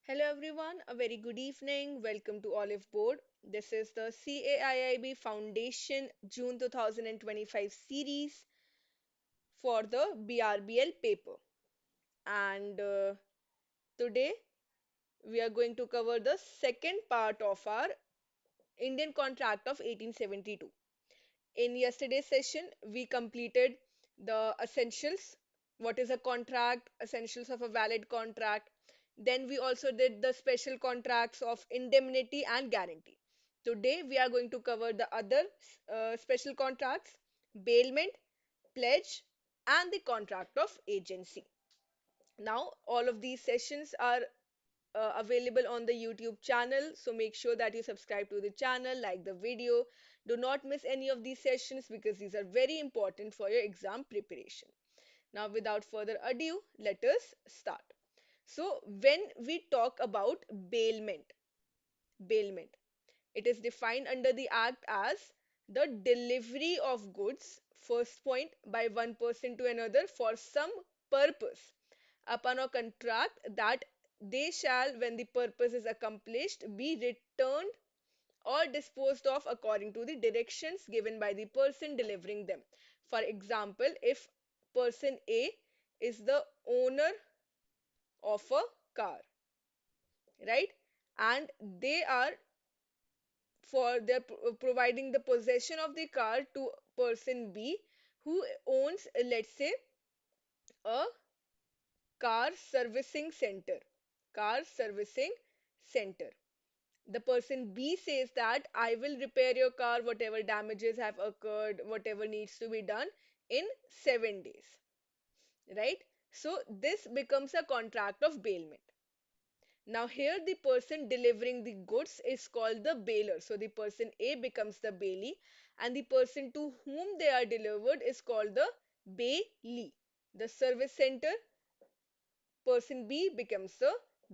Hello everyone, a very good evening. Welcome to Oliveboard. This is the CAIIB Foundation June 2025 series for the BRBL paper. And today we are going to cover the second part of our Indian Contract of 1872. In yesterday's session, we completed the essentials. What is a contract? Essentials of a valid contract. Then we also did the special contracts of indemnity and guarantee. Today, we are going to cover the other special contracts, bailment, pledge, and the contract of agency. Now, all of these sessions are available on the YouTube channel. So make sure that you subscribe to the channel, like the video. Do not miss any of these sessions because these are very important for your exam preparation. Now, without further ado, let us start. So, when we talk about bailment, it is defined under the Act as the delivery of goods, first point, by one person to another for some purpose upon a contract that they shall, when the purpose is accomplished, be returned or disposed of according to the directions given by the person delivering them. For example, if person A is the owner of a car, right? And they are for their providing the possession of the car to person B who owns, let's say, a car servicing center. Car servicing center. The person B says that I will repair your car, whatever damages have occurred, whatever needs to be done in 7 days. Right? So this becomes a contract of bailment. Now, here the person delivering the goods is called the bailer. So the person A becomes the bailee, and the person to whom they are delivered is called the bailee. The service center person B becomes the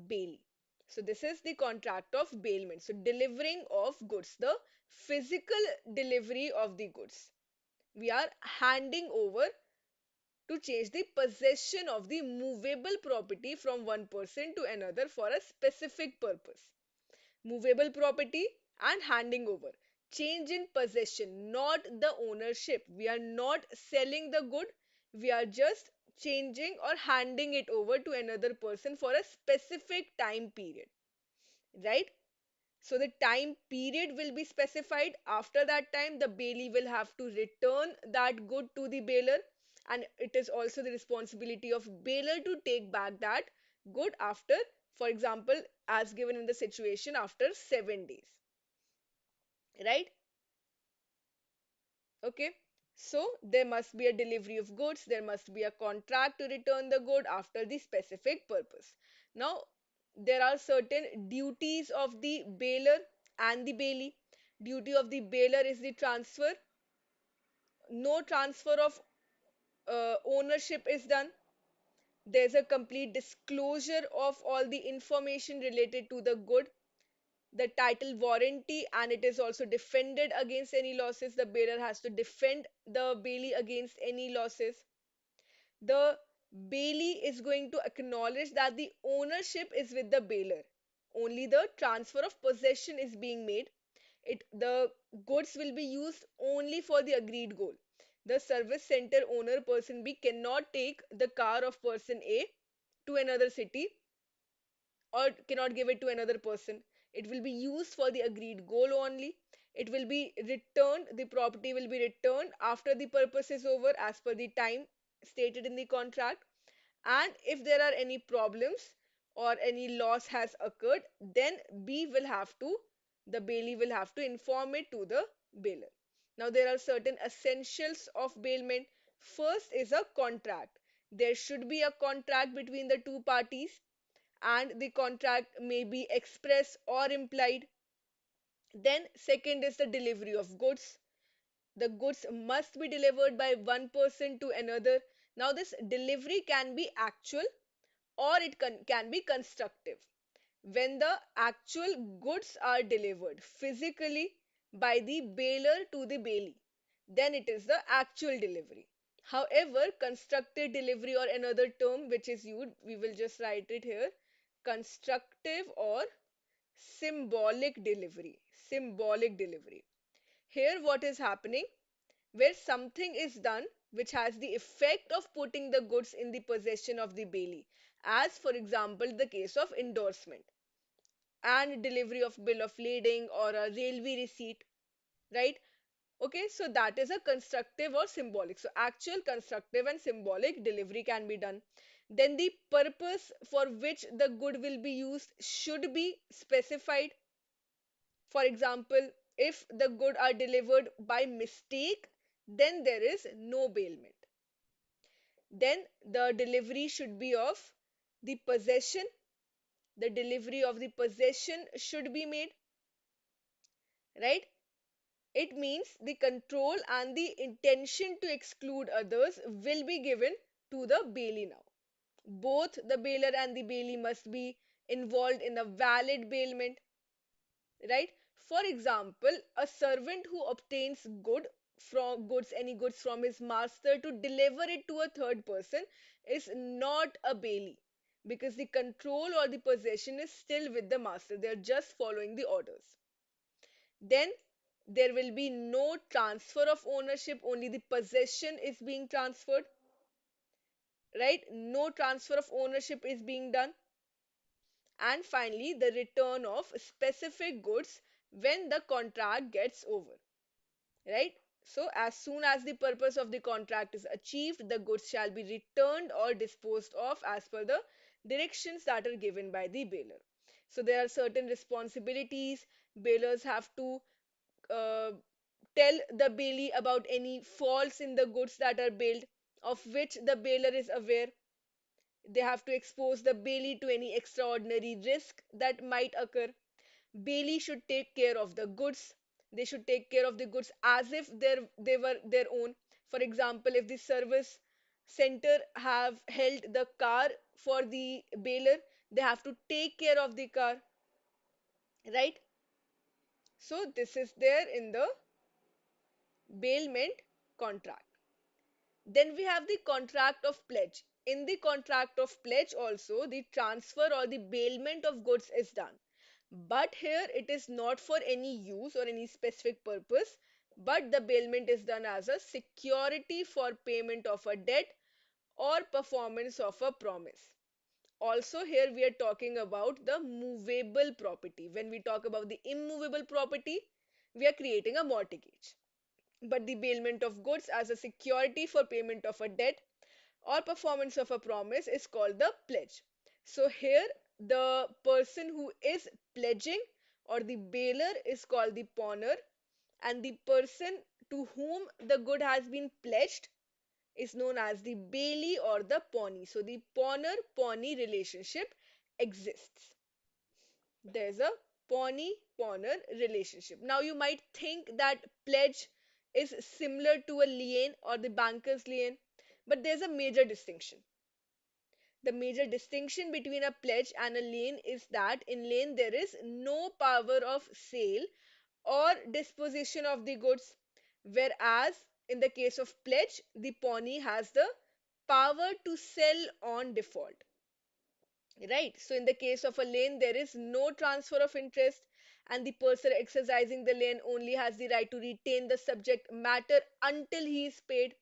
bailee. So this is the contract of bailment. So delivering of goods, the physical delivery of the goods. We are handing over to change the possession of the movable property from one person to another for a specific purpose. Movable property and handing over. Change in possession, not the ownership. We are not selling the good, we are just changing or handing it over to another person for a specific time period, right? So the time period will be specified. After that time, the bailee will have to return that good to the bailer, and it is also the responsibility of bailer to take back that good after, for example, as given in the situation, after 7 days, right? Okay. So there must be a delivery of goods, there must be a contract to return the good after the specific purpose. Now, there are certain duties of the bailer and the bailee. Duty of the bailer is the transfer. No transfer of ownership is done. There's a complete disclosure of all the information related to the good, the title warranty, and it is also defended against any losses. The bailer has to defend the bailee against any losses. The bailee is going to acknowledge that the ownership is with the bailer. Only the transfer of possession is being made. The goods will be used only for the agreed goal. The service center owner person B cannot take the car of person A to another city or cannot give it to another person. It will be used for the agreed goal only. It will be returned, the property will be returned after the purpose is over as per the time stated in the contract. And if there are any problems or any loss has occurred, then B will have to, the bailee will have to inform it to the bailer. Now, there are certain essentials of bailment. First is a contract. There should be a contract between the two parties, and the contract may be express or implied. Then second is the delivery of goods. The goods must be delivered by one person to another. Now this delivery can be actual or it can be constructive. When the actual goods are delivered physically by the bailer to the bailee, then it is the actual delivery. However, constructed delivery, or another term which is used, we will just write it here, constructive or symbolic delivery. Symbolic delivery. Here, what is happening? Where something is done which has the effect of putting the goods in the possession of the bailee, as for example, the case of endorsement and delivery of bill of lading or a railway receipt, right? Okay, so that is a constructive or symbolic. So actual constructive and symbolic delivery can be done. Then the purpose for which the good will be used should be specified. For example, if the good are delivered by mistake, then there is no bailment. Then the delivery should be of the possession. The delivery of the possession should be made, right? It means the control and the intention to exclude others will be given to the bailee now. Both the bailer and the bailee must be involved in a valid bailment, right? For example, a servant who obtains any goods from his master to deliver it to a third person is not a bailee, because the control or the possession is still with the master. They are just following the orders. Then there will be no transfer of ownership, only the possession is being transferred, right? No transfer of ownership is being done. And finally, the return of specific goods when the contract gets over, right? So as soon as the purpose of the contract is achieved, the goods shall be returned or disposed of as per the directions that are given by the bailer. So there are certain responsibilities. Bailers have to uh, tell the bailee about any faults in the goods that are bailed, of which the bailer is aware. They have to expose the bailee to any extraordinary risk that might occur. Bailee should take care of the goods. They should take care of the goods as if they were their own. For example, if the service center have held the car for the bailer, they have to take care of the car, right? So this is there in the bailment contract. Then we have the contract of pledge. In the contract of pledge also, the transfer or the bailment of goods is done. But here it is not for any use or any specific purpose, but the bailment is done as a security for payment of a debt or performance of a promise. Also, here we are talking about the movable property. When we talk about the immovable property, we are creating a mortgage. But the bailment of goods as a security for payment of a debt or performance of a promise is called the pledge. So here the person who is pledging or the bailer is called the pawner, and the person to whom the good has been pledged is known as the bailee or the pawnee. So the pawner pawnee relationship exists. There's a pawnee pawner relationship. Now you might think that pledge is similar to a lien or the banker's lien, but there's a major distinction. The major distinction between a pledge and a lien is that in lien there is no power of sale or disposition of the goods, whereas in the case of pledge, the pawnee has the power to sell on default. Right. So in the case of a lien, there is no transfer of interest, and the person exercising the lien only has the right to retain the subject matter until he is paid.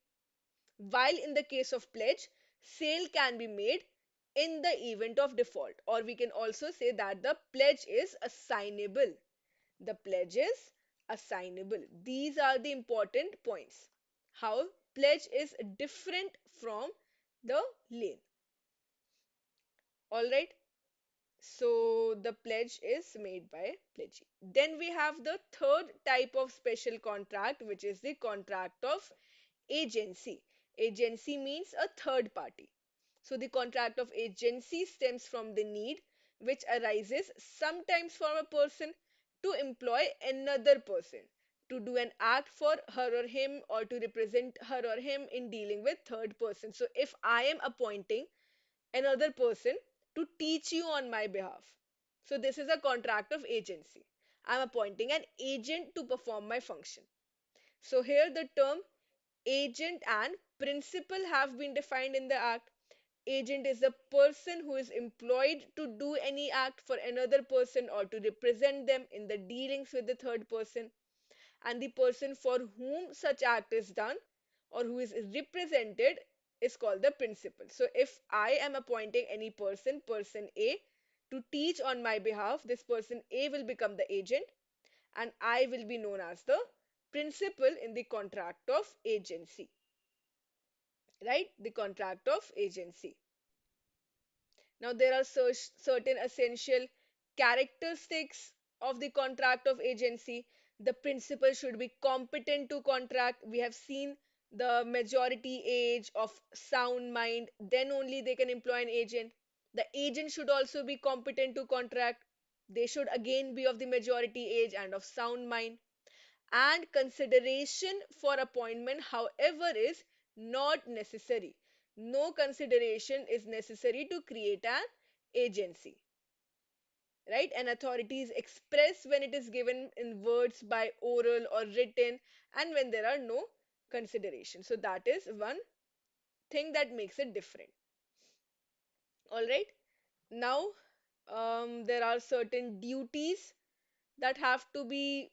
While in the case of pledge, sale can be made in the event of default, or we can also say that the pledge is assignable. The pledge is assignable. These are the important points. How pledge is different from the lien. All right. So the pledge is made by pledgee. Then we have the third type of special contract, which is the contract of agency. Agency means a third party. So the contract of agency stems from the need which arises sometimes from a person to employ another person to do an act for her or him, or to represent her or him in dealing with third person. So if I am appointing another person to teach you on my behalf. So this is a contract of agency. I'm appointing an agent to perform my function. So here the term agent and principal have been defined in the act. Agent is the person who is employed to do any act for another person or to represent them in the dealings with the third person. And the person for whom such act is done or who is represented is called the principal. So if I am appointing any person, person A, to teach on my behalf, this person A will become the agent and I will be known as the principal in the contract of agency, right? The contract of agency. Now, there are certain essential characteristics of the contract of agency. The principal should be competent to contract. We have seen the majority age of sound mind, then only they can employ an agent. The agent should also be competent to contract. They should again be of the majority age and of sound mind. And consideration for appointment, however, is not necessary. No consideration is necessary to create an agency, right? An authority is expressed when it is given in words by oral or written and when there are no consideration. So that is one thing that makes it different. All right. Now, there are certain duties that have to be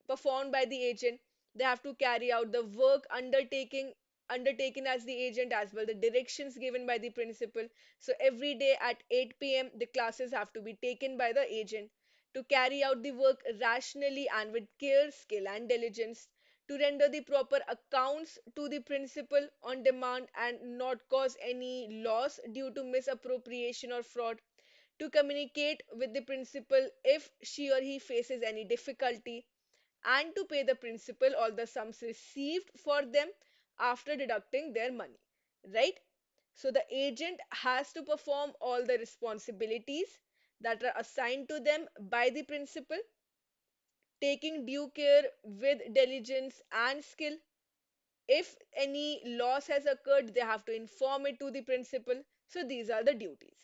performed by the agent. They have to carry out the work undertaken as the agent, as well the directions given by the principal. So every day at 8 p.m. the classes have to be taken by the agent to carry out the work rationally and with care, skill and diligence, to render the proper accounts to the principal on demand and not cause any loss due to misappropriation or fraud, to communicate with the principal if she or he faces any difficulty, and to pay the principal all the sums received for them after deducting their money, right? So the agent has to perform all the responsibilities that are assigned to them by the principal, taking due care with diligence and skill. If any loss has occurred, they have to inform it to the principal. So these are the duties.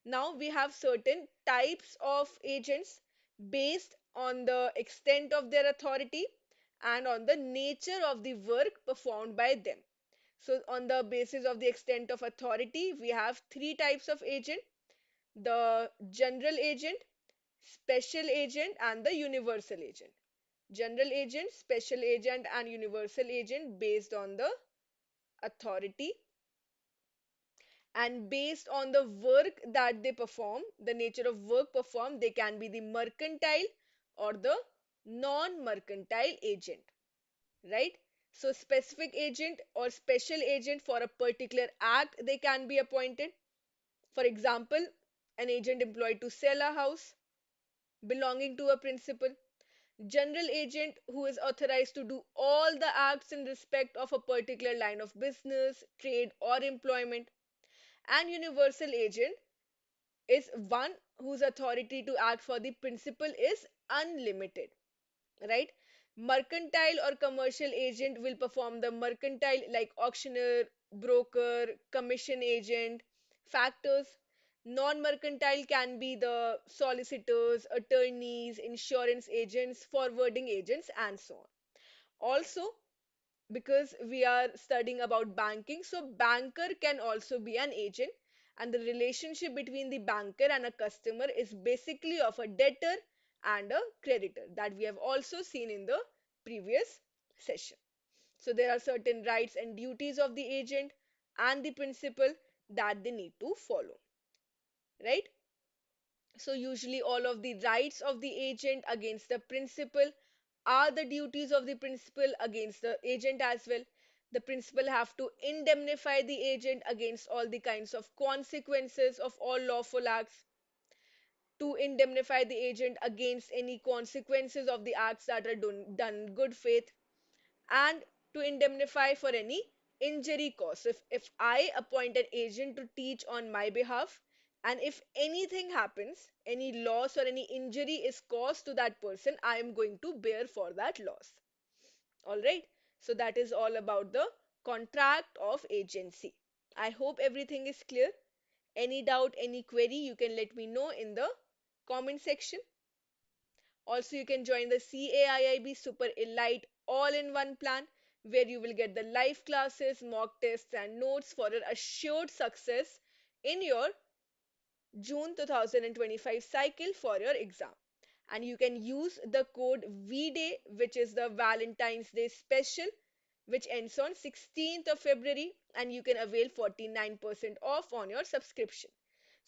Now we have certain types of agents based on the extent of their authority and on the nature of the work performed by them. So on the basis of the extent of authority, we have three types of agent: the general agent, special agent, and the universal agent. General agent, special agent, and universal agent based on the authority and based on the work that they perform, the nature of work performed, they can be the mercantile or the non-mercantile agent, right? So specific agent or special agent for a particular act, they can be appointed. For example, an agent employed to sell a house belonging to a principal. General agent who is authorized to do all the acts in respect of a particular line of business, trade, or employment. And universal agent is one whose authority to act for the principal is unlimited, right? Mercantile or commercial agent will perform the mercantile like auctioneer, broker, commission agent, factors. Non-mercantile can be the solicitors, attorneys, insurance agents, forwarding agents, and so on. Also, because we are studying about banking, so banker can also be an agent, and the relationship between the banker and a customer is basically of a debtor and a creditor that we have also seen in the previous session. So there are certain rights and duties of the agent and the principal that they need to follow, right? So usually all of the rights of the agent against the principal are the duties of the principal against the agent as well. The principal have to indemnify the agent against all the kinds of consequences of all lawful acts, to indemnify the agent against any consequences of the acts that are done in good faith, and to indemnify for any injury caused. So if I appoint an agent to teach on my behalf, and if anything happens, any loss or any injury is caused to that person, I am going to bear for that loss. All right. So that is all about the contract of agency. I hope everything is clear. Any doubt, any query, you can let me know in the comment section. Also, you can join the CAIIB Super Elite all-in-one plan where you will get the live classes, mock tests, and notes for your assured success in your June 2025 cycle for your exam. And you can use the code VDAY, which is the Valentine's Day special, which ends on 16th of February, and you can avail 49% off on your subscription.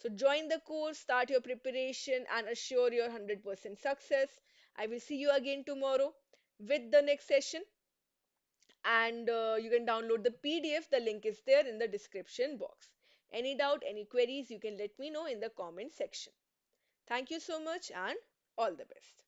So join the course, start your preparation, and assure your 100% success. I will see you again tomorrow with the next session, and you can download the PDF. The link is there in the description box. Any doubt, any queries, you can let me know in the comment section. Thank you so much and all the best.